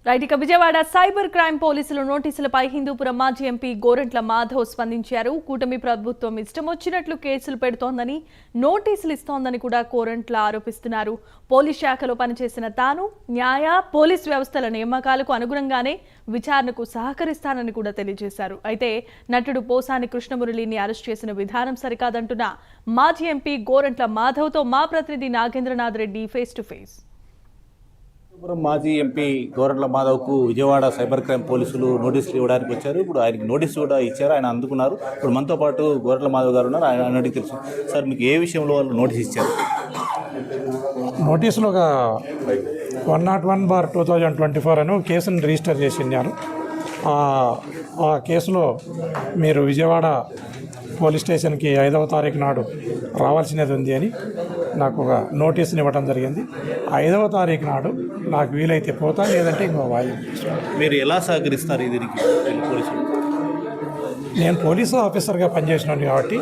Right. ఇక Vijayawada cyber crime పోలీసులు నోటీసులపై హిందూపురం మాజీ ఎంపీ గోరంట్ల మాధవ్ స్పందించారు. కూటమి ప్రభుత్వం ఇష్టం వచ్చినట్లు కేసులు పెడుతోందని, నోటీసులు ఇస్తోందని కూడా గోరంట్ల ఆరోపిస్తున్నారు. పోలీస్ శాఖలో పనిచేసిన తాను పోలీస్ వ్యవస్థల నియామకాలకు అనుగుణంగానే విచారణకు సహకరిస్తానని కూడా తెలియజేశారు. అయితే నటుడు పోసాని కృష్ణమురళిని అరెస్ట్ చేసిన విధానం సరికాదంటున్న మాజీ ఎంపీ గోరంట్ల మాధవ్తో మా ప్రతినిధి Nagendranath Reddy face to face. మాజీ ఎంపీ గోరంట్ల మాధవ్కు విజయవాడ సైబర్ క్రైమ్ పోలీసులు నోటీసులు ఇవ్వడానికి వచ్చారు. ఇప్పుడు ఆయనకి నోటీసు కూడా ఇచ్చారు, ఆయన అందుకున్నారు. ఇప్పుడు మనతో పాటు గోరంట్ల మాధవ్ గారు ఉన్నారు. ఆయన అడిగి తెలుసు. సార్, మీకు ఏ విషయంలో వాళ్ళు నోటీస్ ఇచ్చారు? నోటీసులో 101/2024 అని కేసును రిజిస్టర్ చేసినారు. ఆ కేసులో మీరు విజయవాడ పోలీస్ స్టేషన్కి 5వ తారీఖు నాడు రావాల్సినది ఉంది అని నాకు ఒక నోటీసుని ఇవ్వడం జరిగింది. 5వ తారీఖు నాడు నాకు వీలైతే పోతా, లేదంటే ఇంకో వాయిదా. మీరు ఎలా సహకరిస్తారు దీనికి? నేను పోలీసు ఆఫీసర్గా పనిచేసినాను కాబట్టి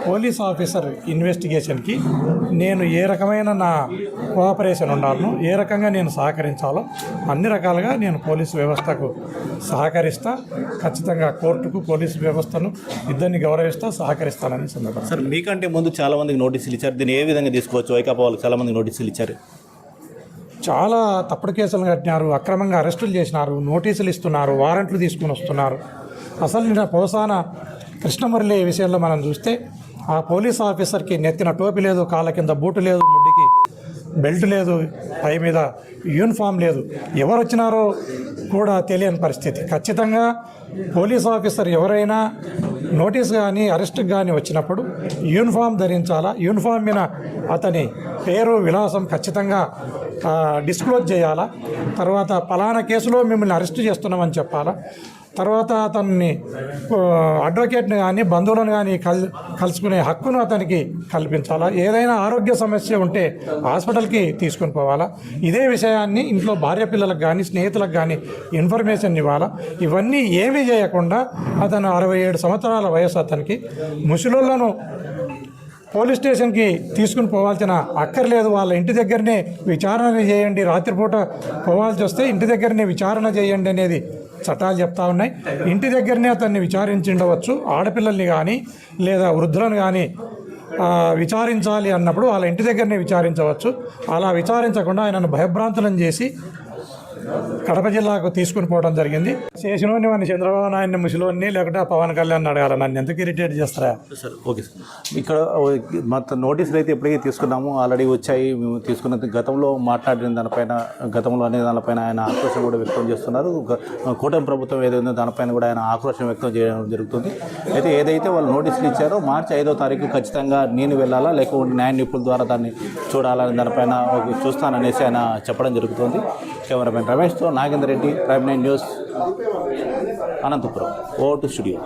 పోలీస్ ఆఫీసర్ ఇన్వెస్టిగేషన్కి నేను ఏ రకమైన నా కోఆపరేషన్ ఉండాలనో, ఏ రకంగా నేను సహకరించాలో అన్ని రకాలుగా నేను పోలీసు వ్యవస్థకు సహకరిస్తా. ఖచ్చితంగా కోర్టుకు, పోలీసు వ్యవస్థను ఇద్దరిని గౌరవిస్తా, సహకరిస్తానని సందర్భం. సార్, మీకంటే ముందు చాలామందికి నోటీసులు ఇచ్చారు. దీన్ని ఏ విధంగా తీసుకోవచ్చు? వైకాపా వాళ్ళకి చాలామందికి నోటీసులు ఇచ్చారు. చాలా తప్పుడు కేసులు కట్టినారు, అక్రమంగా అరెస్టులు చేసినారు, నోటీసులు ఇస్తున్నారు, వారెంట్లు తీసుకుని వస్తున్నారు. అసలు నిన్న పోసాన కృష్ణమురళి విషయంలో మనం చూస్తే ఆ పోలీస్ ఆఫీసర్కి నెత్తిన టోపీ లేదు, కాళ్ళ కింద బూటు లేదు, ముడ్డికి బెల్ట్ లేదు, పై మీద యూనిఫామ్ లేదు. ఎవరు వచ్చినారో కూడా తెలియని పరిస్థితి. ఖచ్చితంగా పోలీస్ ఆఫీసర్ ఎవరైనా నోటీస్ కానీ అరెస్ట్కి కానీ వచ్చినప్పుడు యూనిఫామ్ ధరించాలా. యూనిఫామ్ మీద అతని పేరు, విలాసం ఖచ్చితంగా డిస్క్లోజ్ చేయాలా. తర్వాత పలానా కేసులో మిమ్మల్ని అరెస్ట్ చేస్తున్నామని చెప్పాలా. తర్వాత అతన్ని అడ్వకేట్ని కానీ బంధువులను కానీ కలుసుకునే హక్కును అతనికి కల్పించాలా. ఏదైనా ఆరోగ్య సమస్య ఉంటే హాస్పిటల్కి తీసుకుని పోవాలా. ఇదే విషయాన్ని ఇంట్లో భార్య పిల్లలకు కానీ స్నేహితులకు కానీ ఇన్ఫర్మేషన్ ఇవ్వాలా. ఇవన్నీ ఏమీ చేయకుండా అతను 67 సంవత్సరాల వయసు అతనికి ముసలోళ్ళను పోలీస్ స్టేషన్కి తీసుకుని పోవాల్సిన అక్కర్లేదు. వాళ్ళ ఇంటి దగ్గరనే విచారణ చేయండి, రాత్రిపూట పోవాల్సి వస్తే ఇంటి దగ్గరనే విచారణ చేయండి అనేది చట్టాలు చెప్తా ఉన్నాయి. ఇంటి దగ్గరనే అతన్ని విచారించిండవచ్చు. ఆడపిల్లల్ని కానీ లేదా వృద్ధులను కానీ విచారించాలి అన్నప్పుడు వాళ్ళ ఇంటి దగ్గరనే విచారించవచ్చు. అలా విచారించకుండా ఆయనను భయభ్రాంతులను చేసి కడప జిల్లాకు తీసుకుని పోవడం జరిగింది. చేసినోని వాడిని చంద్రబాబు నాయుడిని ముసలోని లేకుంటే పవన్ కళ్యాణ్ అడగాలి. నన్ను ఎందుకు ఇరిటేట్ చేస్తారా? Sir, okay sir. ఇక్కడ మొత్తం నోటీసులు అయితే ఎప్పటికీ తీసుకున్నాము, ఆల్రెడీ వచ్చాయి. మేము తీసుకున్న గతంలో మాట్లాడిన దానిపైన, గతంలో అనే దానిపైన ఆయన ఆక్రోశం కూడా వ్యక్తం చేస్తున్నారు. కూటమి ప్రభుత్వం ఏదైందో దానిపైన కూడా ఆయన ఆక్రోశం వ్యక్తం చేయడం జరుగుతుంది. అయితే ఏదైతే వాళ్ళు నోటీసులు ఇచ్చారో మార్చి 5వ తారీఖు ఖచ్చితంగా నేను వెళ్ళాలా, లేకపోతే న్యాయ నిపుణుల ద్వారా దాన్ని చూడాలని దానిపైన చూస్తాననేసి ఆయన చెప్పడం జరుగుతుంది. కెమెరామెన్ రమేష్తో Nagendra Reddy, prime 9 news, Anantapur. Over to studio.